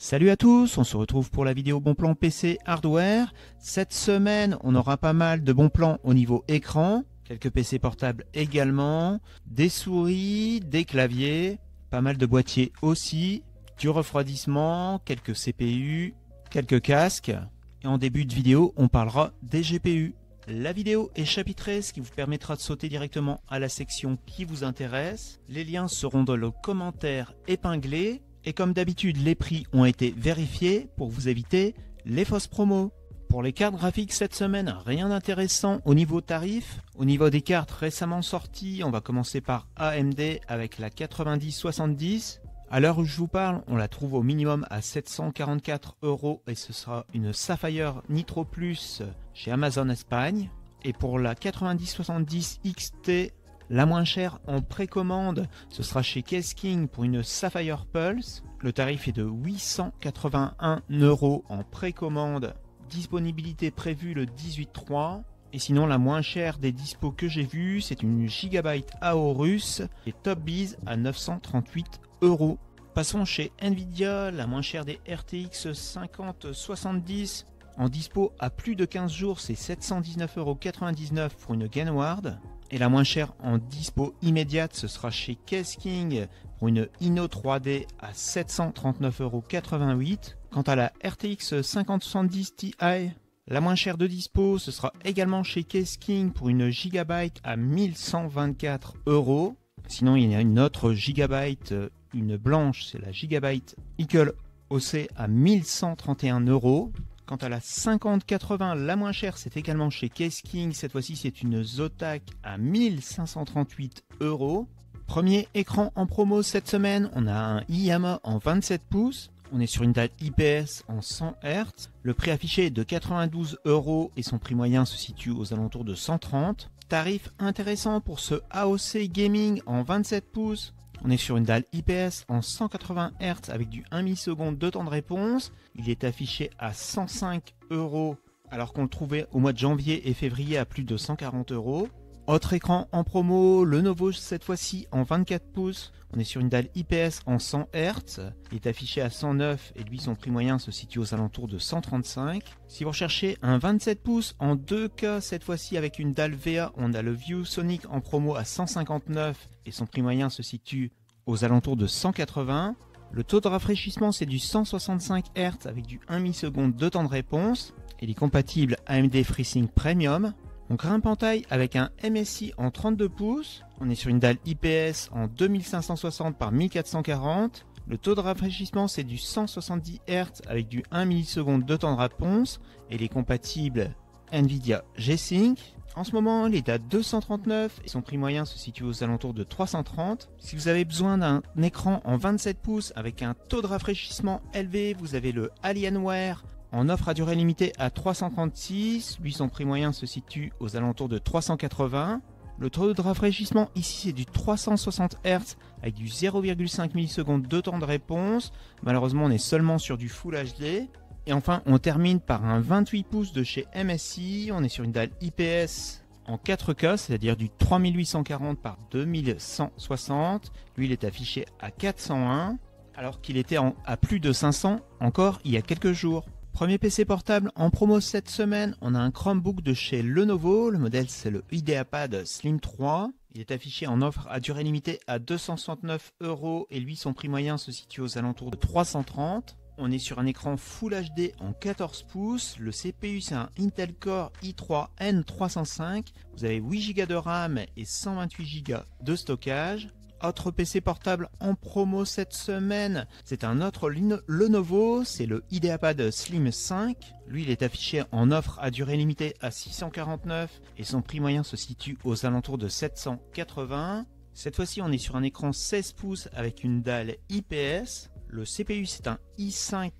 Salut à tous, on se retrouve pour la vidéo bon plan PC hardware. Cette semaine, on aura pas mal de bons plans au niveau écran, quelques PC portables également, des souris, des claviers, pas mal de boîtiers aussi, du refroidissement, quelques CPU, quelques casques. Et en début de vidéo, on parlera des GPU. La vidéo est chapitrée, ce qui vous permettra de sauter directement à la section qui vous intéresse. Les liens seront dans le commentaire épinglé. Et comme d'habitude, les prix ont été vérifiés pour vous éviter les fausses promos. Pour les cartes graphiques cette semaine, rien d'intéressant au niveau tarif. Au niveau des cartes récemment sorties, on va commencer par AMD avec la 9070. À l'heure où je vous parle, on la trouve au minimum à 744 € et ce sera une Sapphire Nitro Plus chez Amazon Espagne. Et pour la 9070 XT, la moins chère en précommande, ce sera chez Case King pour une Sapphire Pulse. Le tarif est de 881 € en précommande. Disponibilité prévue le 18/3. Et sinon, la moins chère des dispos que j'ai vues, c'est une Gigabyte Aorus et Top Biz à 938 €. Passons chez Nvidia, la moins chère des RTX 5070. En dispo à plus de 15 jours, c'est 719,99 € pour une Gainward. Et la moins chère en dispo immédiate, ce sera chez Case King pour une Inno 3D à 739,88 €. Quant à la RTX 5070 Ti, la moins chère de dispo, ce sera également chez Case King pour une Gigabyte à 1124 €. Sinon, il y a une autre Gigabyte, une blanche, c'est la Gigabyte Eagle OC à 1131 €. Quant à la 5080, la moins chère, c'est également chez Case King. Cette fois-ci, c'est une Zotac à 1538 €. Premier écran en promo cette semaine, on a un IMA en 27 pouces. On est sur une dalle IPS en 100 Hz. Le prix affiché est de 92 € et son prix moyen se situe aux alentours de 130. Tarif intéressant pour ce AOC Gaming en 27 pouces. On est sur une dalle IPS en 180 Hz avec du 1 milliseconde de temps de réponse. Il est affiché à 105 € alors qu'on le trouvait au mois de janvier et février à plus de 140 €. Autre écran en promo, Lenovo cette fois-ci en 24 pouces. On est sur une dalle IPS en 100 Hz. Il est affiché à 109 et lui son prix moyen se situe aux alentours de 135. Si vous recherchez un 27 pouces en 2K cette fois-ci avec une dalle VA, on a le ViewSonic en promo à 159 et son prix moyen se situe aux alentours de 180. Le taux de rafraîchissement c'est du 165 Hz avec du 1 milliseconde de temps de réponse. Il est compatible AMD FreeSync Premium. On grimpe en taille avec un MSI en 32 pouces. On est sur une dalle IPS en 2560 par 1440. Le taux de rafraîchissement c'est du 170 Hz avec du 1 milliseconde de temps de réponse. Et il est compatible Nvidia G-Sync. En ce moment, il est à 239 et son prix moyen se situe aux alentours de 330. Si vous avez besoin d'un écran en 27 pouces avec un taux de rafraîchissement élevé, vous avez le Alienware en offre à durée limitée à 336, lui son prix moyen se situe aux alentours de 380. Le taux de rafraîchissement ici c'est du 360 Hz avec du 0,5 millisecondes de temps de réponse. Malheureusement on est seulement sur du Full HD. Et enfin on termine par un 28 pouces de chez MSI. On est sur une dalle IPS en 4K, c'est-à-dire du 3840 par 2160. Lui il est affiché à 401 alors qu'il était à plus de 500 encore il y a quelques jours. Premier PC portable en promo cette semaine, on a un Chromebook de chez Lenovo, le modèle c'est le IdeaPad Slim 3. Il est affiché en offre à durée limitée à 269 € et lui son prix moyen se situe aux alentours de 330. On est sur un écran Full HD en 14 pouces, le CPU c'est un Intel Core i3 N305, vous avez 8 Go de RAM et 128 Go de stockage. Autre PC portable en promo cette semaine, c'est un autre Lenovo, c'est le IdeaPad Slim 5. Lui, il est affiché en offre à durée limitée à 649 et son prix moyen se situe aux alentours de 780. Cette fois-ci, on est sur un écran 16 pouces avec une dalle IPS. Le CPU, c'est un i5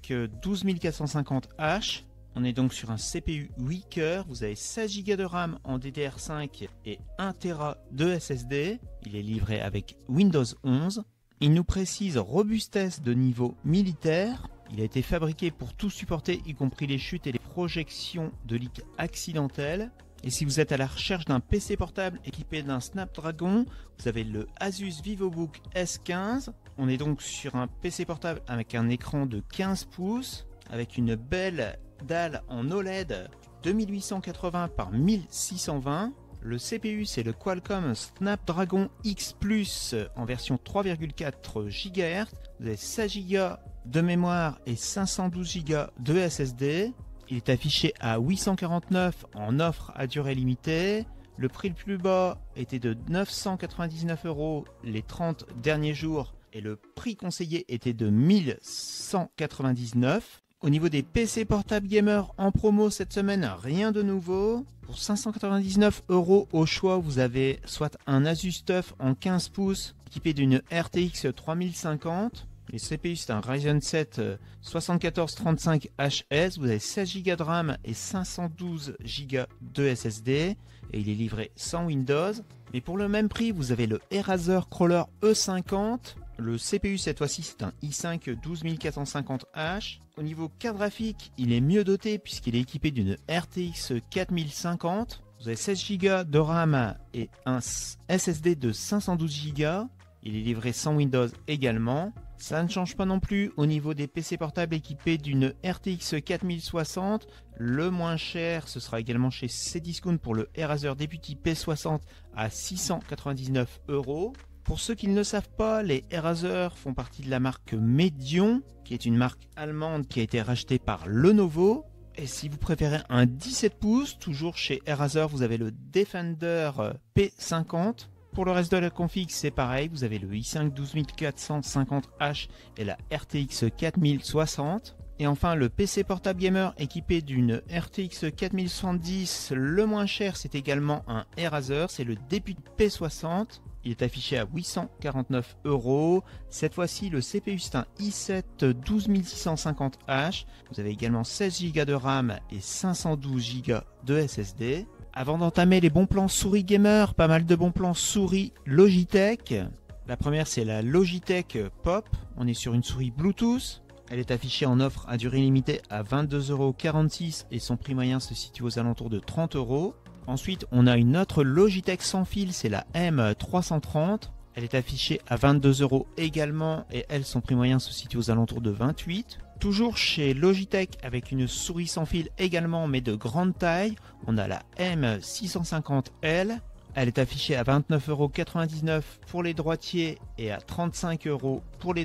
12450H. On est donc sur un CPU 8 cœurs, vous avez 16 Go de RAM en DDR5 et 1 Tera de SSD. Il est livré avec Windows 11. Il nous précise robustesse de niveau militaire. Il a été fabriqué pour tout supporter, y compris les chutes et les projections de leaks accidentelles. Et si vous êtes à la recherche d'un PC portable équipé d'un Snapdragon, vous avez le Asus VivoBook S15. On est donc sur un PC portable avec un écran de 15 pouces, avec une belle dalle en OLED 2880 par 1620. Le CPU, c'est le Qualcomm Snapdragon X Plus en version 3,4 GHz. Vous avez 16 Go de mémoire et 512 Go de SSD. Il est affiché à 849 en offre à durée limitée. Le prix le plus bas était de 999 € les 30 derniers jours et le prix conseillé était de 1199. Au niveau des PC portables gamer en promo cette semaine, rien de nouveau. Pour 599 € au choix, vous avez soit un Asus TUF en 15 pouces équipé d'une RTX 3050. Les CPU, c'est un Ryzen 7 7435HS. Vous avez 16 Go de RAM et 512 Go de SSD. Et il est livré sans Windows. Mais pour le même prix, vous avez le Razer Crawler E50. Le CPU cette fois-ci c'est un i5 12450H. Au niveau carte graphique, il est mieux doté puisqu'il est équipé d'une RTX 4050. Vous avez 16 Go de RAM et un SSD de 512 Go. Il est livré sans Windows également. Ça ne change pas non plus au niveau des PC portables équipés d'une RTX 4060. Le moins cher, ce sera également chez Cdiscount pour le Razer Deputy P60 à 699 €. Pour ceux qui ne le savent pas, les Razer font partie de la marque Medion, qui est une marque allemande qui a été rachetée par Lenovo. Et si vous préférez un 17 pouces, toujours chez Razer, vous avez le Defender P50. Pour le reste de la config, c'est pareil, vous avez le i5 12450H et la RTX 4060. Et enfin, le PC portable gamer équipé d'une RTX 4070, le moins cher, c'est également un Razer, c'est le Deputy P60. Il est affiché à 849 €. Cette fois-ci, le CPU c'est un i7 12650H. Vous avez également 16 Go de RAM et 512 Go de SSD. Avant d'entamer les bons plans souris gamer, pas mal de bons plans souris Logitech. La première c'est la Logitech Pop. On est sur une souris Bluetooth. Elle est affichée en offre à durée limitée à 22,46 € et son prix moyen se situe aux alentours de 30 €. Ensuite, on a une autre Logitech sans fil, c'est la M330. Elle est affichée à 22 € également et elle, son prix moyen se situe aux alentours de 28. Toujours chez Logitech avec une souris sans fil également mais de grande taille, on a la M650L. Elle est affichée à 29,99 € pour les droitiers et à 35 € pour les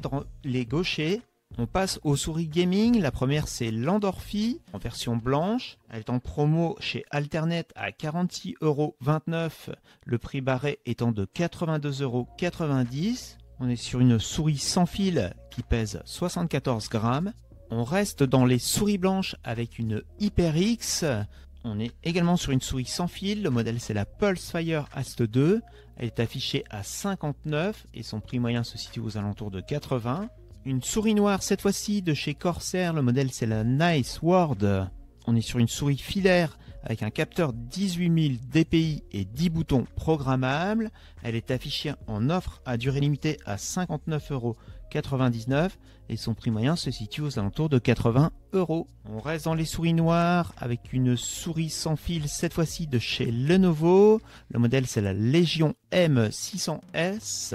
gauchers. On passe aux souris gaming. La première c'est l'Endorphi en version blanche. Elle est en promo chez Alternet à 46,29 €. Le prix barré étant de 82,90 €. On est sur une souris sans fil qui pèse 74 grammes. On reste dans les souris blanches avec une HyperX. On est également sur une souris sans fil. Le modèle c'est la Pulsefire Ast 2. Elle est affichée à 59 et son prix moyen se situe aux alentours de 80. Une souris noire cette fois-ci de chez Corsair, le modèle c'est la Nice World. On est sur une souris filaire avec un capteur 18000 dpi et 10 boutons programmables. Elle est affichée en offre à durée limitée à 59,99 € et son prix moyen se situe aux alentours de 80 €. On reste dans les souris noires avec une souris sans fil cette fois-ci de chez Lenovo. Le modèle c'est la Legion M600S,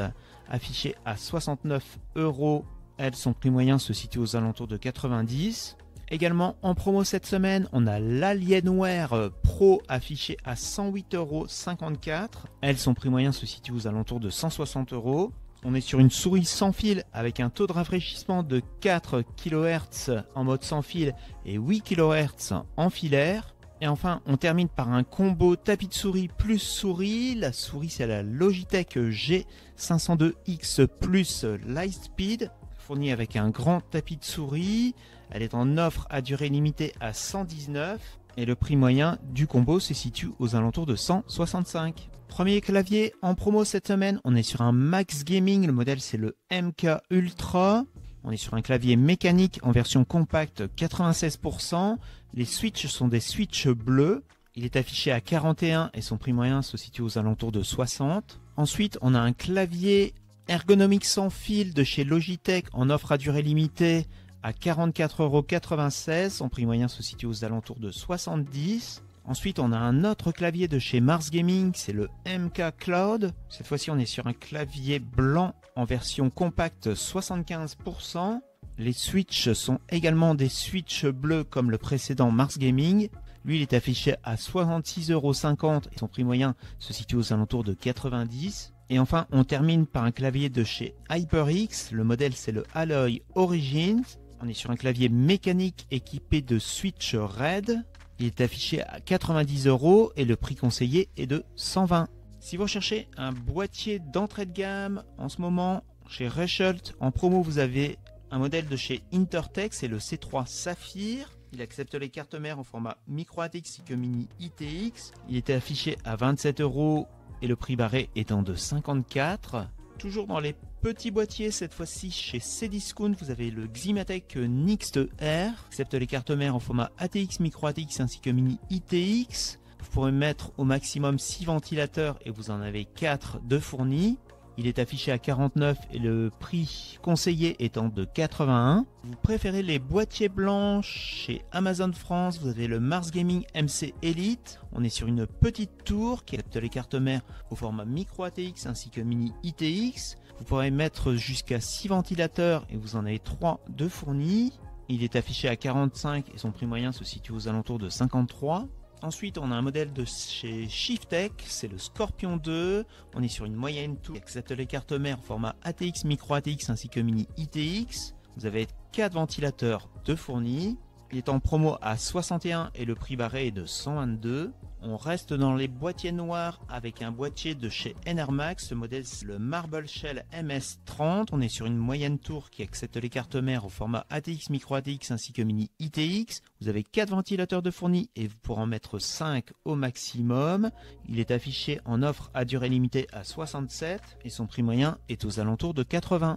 affichée à 69 €. Elle, son prix moyen se situe aux alentours de 90. Également en promo cette semaine, on a l'Alienware Pro affiché à 108,54 €. Elle, son prix moyen se situe aux alentours de 160 €. On est sur une souris sans fil avec un taux de rafraîchissement de 4 kHz en mode sans fil et 8 kHz en filaire. Et enfin, on termine par un combo tapis de souris plus souris. La souris, c'est la Logitech G502X Plus Lightspeed, fournie avec un grand tapis de souris. Elle est en offre à durée limitée à 119 et le prix moyen du combo se situe aux alentours de 165. Premier clavier en promo cette semaine, on est sur un Max Gaming, le modèle c'est le MK Ultra. On est sur un clavier mécanique en version compacte 96%. Les switches sont des switches bleus. Il est affiché à 41 et son prix moyen se situe aux alentours de 60. Ensuite, on a un clavier ergonomique sans fil de chez Logitech en offre à durée limitée à 44,96 €. Son prix moyen se situe aux alentours de 70. Ensuite, on a un autre clavier de chez Mars Gaming, c'est le MK Cloud. Cette fois-ci, on est sur un clavier blanc en version compacte 75%. Les switches sont également des switches bleus comme le précédent Mars Gaming. Lui, il est affiché à 66,50 € et son prix moyen se situe aux alentours de 90. Et enfin, on termine par un clavier de chez HyperX. Le modèle, c'est le Alloy Origins. On est sur un clavier mécanique équipé de switch RED. Il est affiché à 90 € et le prix conseillé est de 120. Si vous recherchez un boîtier d'entrée de gamme, en ce moment, chez Reichelt, en promo, vous avez un modèle de chez Intertech, c'est le C3 Saphir. Il accepte les cartes mères en format micro ATX ainsi que mini ITX. Il était affiché à 27 € et le prix barré étant de 54. Toujours dans les petits boîtiers, cette fois-ci chez Cdiscount, vous avez le Ximatec Next R, accepte les cartes mères en format ATX, micro ATX ainsi que mini ITX. Vous pourrez mettre au maximum 6 ventilateurs et vous en avez 4 de fournis. Il est affiché à 49 et le prix conseillé étant de 81. Vous préférez les boîtiers blancs chez Amazon France, vous avez le Mars Gaming MC Elite. On est sur une petite tour qui adapte les cartes mères au format micro ATX ainsi que mini ITX. Vous pourrez mettre jusqu'à 6 ventilateurs et vous en avez 3 de fournis. Il est affiché à 45 et son prix moyen se situe aux alentours de 53. Ensuite, on a un modèle de chez Shiftech, c'est le Scorpion 2. On est sur une moyenne tour qui accepte les cartes mères en format ATX, micro ATX ainsi que mini ITX. Vous avez 4 ventilateurs de fournis. Il est en promo à 61 et le prix barré est de 122. On reste dans les boîtiers noirs avec un boîtier de chez Enermax. Ce modèle, c'est le Marble Shell MS30. On est sur une moyenne tour qui accepte les cartes mères au format ATX, micro ATX ainsi que mini ITX. Vous avez 4 ventilateurs de fournis et vous pourrez en mettre 5 au maximum. Il est affiché en offre à durée limitée à 67 et son prix moyen est aux alentours de 80.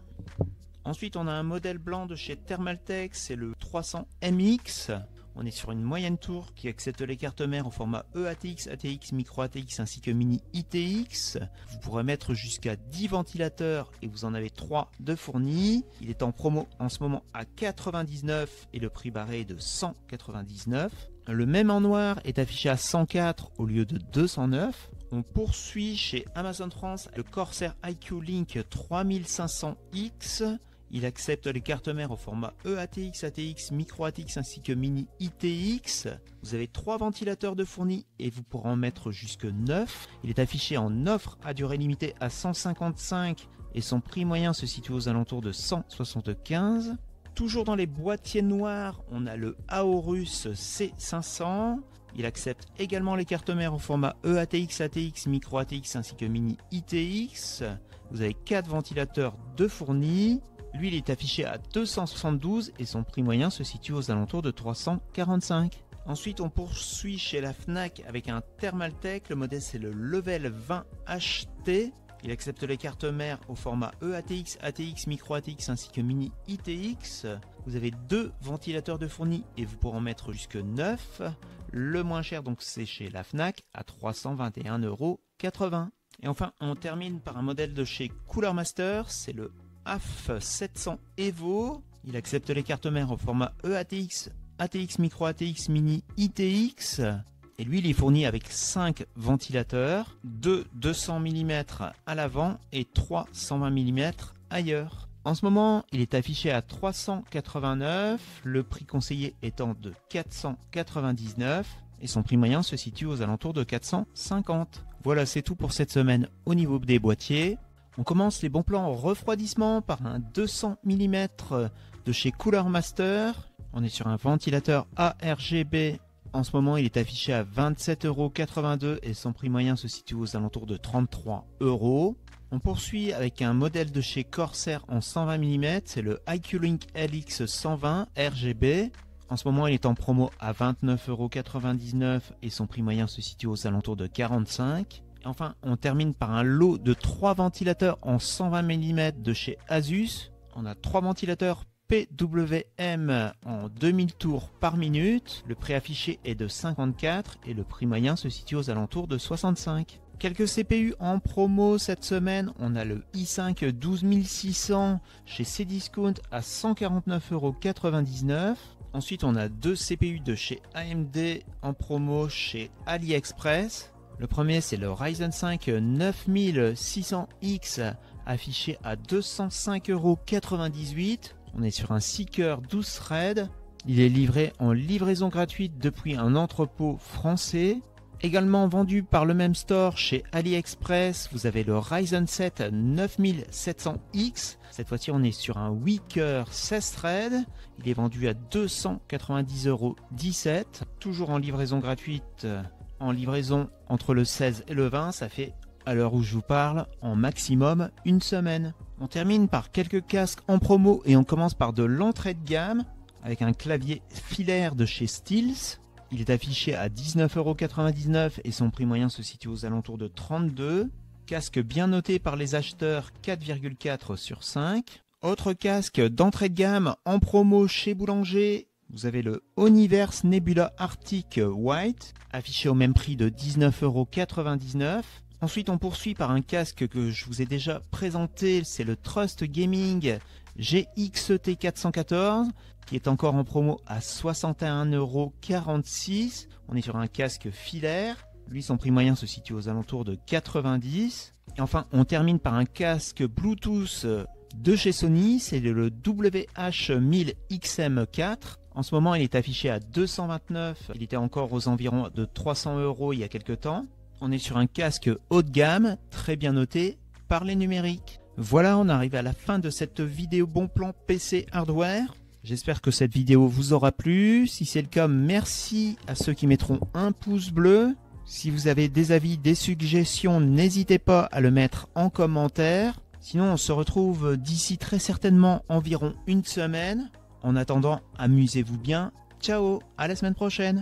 Ensuite, on a un modèle blanc de chez Thermaltake, c'est le 300MX. On est sur une moyenne tour qui accepte les cartes mères en format EATX, ATX, micro ATX ainsi que mini ITX. Vous pourrez mettre jusqu'à 10 ventilateurs et vous en avez 3 de fournis. Il est en promo en ce moment à 99 et le prix barré est de 199. Le même en noir est affiché à 104 au lieu de 209. On poursuit chez Amazon France le Corsair IQ Link 3500X. Il accepte les cartes mères au format EATX, ATX, micro ATX ainsi que mini ITX. Vous avez 3 ventilateurs de fournis et vous pourrez en mettre jusque 9. Il est affiché en offre à durée limitée à 155 et son prix moyen se situe aux alentours de 175. Toujours dans les boîtiers noirs, on a le Aorus C500. Il accepte également les cartes mères au format EATX, ATX, micro ATX ainsi que mini ITX. Vous avez 4 ventilateurs de fournis. Lui, il est affiché à 272 et son prix moyen se situe aux alentours de 345. Ensuite, on poursuit chez la Fnac avec un Thermaltake. Le modèle, c'est le Level 20 HT. Il accepte les cartes mères au format EATX, ATX, micro ATX ainsi que mini ITX. Vous avez 2 ventilateurs de fournis et vous pourrez en mettre jusque 9. Le moins cher, donc, c'est chez la Fnac à 321,80 €. Et enfin, on termine par un modèle de chez Cooler Master. C'est le AF700 Evo. Il accepte les cartes mères au format EATX, ATX, micro ATX, mini ITX. Et lui, il est fourni avec 5 ventilateurs, 2 200 mm à l'avant et 3 120 mm ailleurs. En ce moment, il est affiché à 389, le prix conseillé étant de 499 et son prix moyen se situe aux alentours de 450. Voilà, c'est tout pour cette semaine au niveau des boîtiers. On commence les bons plans en refroidissement par un 200 mm de chez Cooler Master. On est sur un ventilateur ARGB. En ce moment, il est affiché à 27,82 € et son prix moyen se situe aux alentours de 33 €. On poursuit avec un modèle de chez Corsair en 120 mm, c'est le IQ Link LX 120 RGB. En ce moment, il est en promo à 29,99 € et son prix moyen se situe aux alentours de 45. Et enfin, on termine par un lot de 3 ventilateurs en 120 mm de chez Asus. On a 3 ventilateurs PWM en 2000 tours par minute. Le prix affiché est de 54 et le prix moyen se situe aux alentours de 65. Quelques CPU en promo cette semaine. On a le i5 12600 chez Cdiscount à 149,99 €. Ensuite, on a deux CPU de chez AMD en promo chez AliExpress. Le premier, c'est le Ryzen 5 9600X affiché à 205,98 €. On est sur un 6 cœurs 12 threads. Il est livré en livraison gratuite depuis un entrepôt français. Également vendu par le même store chez AliExpress, vous avez le Ryzen 7 9700X. Cette fois-ci, on est sur un 8 cœurs 16 threads. Il est vendu à 290,17 €. Toujours en livraison gratuite, en livraison entre le 16 et le 20. Ça fait, à l'heure où je vous parle, en maximum une semaine. On termine par quelques casques en promo et on commence par de l'entrée de gamme avec un clavier filaire de chez Steels. Il est affiché à 19,99 € et son prix moyen se situe aux alentours de 32 €. Casque bien noté par les acheteurs, 4,4 sur 5. Autre casque d'entrée de gamme en promo chez Boulanger. Vous avez le Oniverse Nebula Arctic White, affiché au même prix de 19,99 €. Ensuite, on poursuit par un casque que je vous ai déjà présenté, c'est le Trust Gaming GXT414, qui est encore en promo à 61,46 €. On est sur un casque filaire. Lui, son prix moyen se situe aux alentours de 90 €. Et enfin, on termine par un casque Bluetooth de chez Sony, c'est le WH-1000XM4. En ce moment, il est affiché à 229 €. Il était encore aux environs de 300 € il y a quelques temps. On est sur un casque haut de gamme, très bien noté par les numériques. Voilà, on arrive à la fin de cette vidéo bon plan PC hardware. J'espère que cette vidéo vous aura plu. Si c'est le cas, merci à ceux qui mettront un pouce bleu. Si vous avez des avis, des suggestions, n'hésitez pas à le mettre en commentaire. Sinon, on se retrouve d'ici très certainement environ une semaine. En attendant, amusez-vous bien. Ciao, à la semaine prochaine.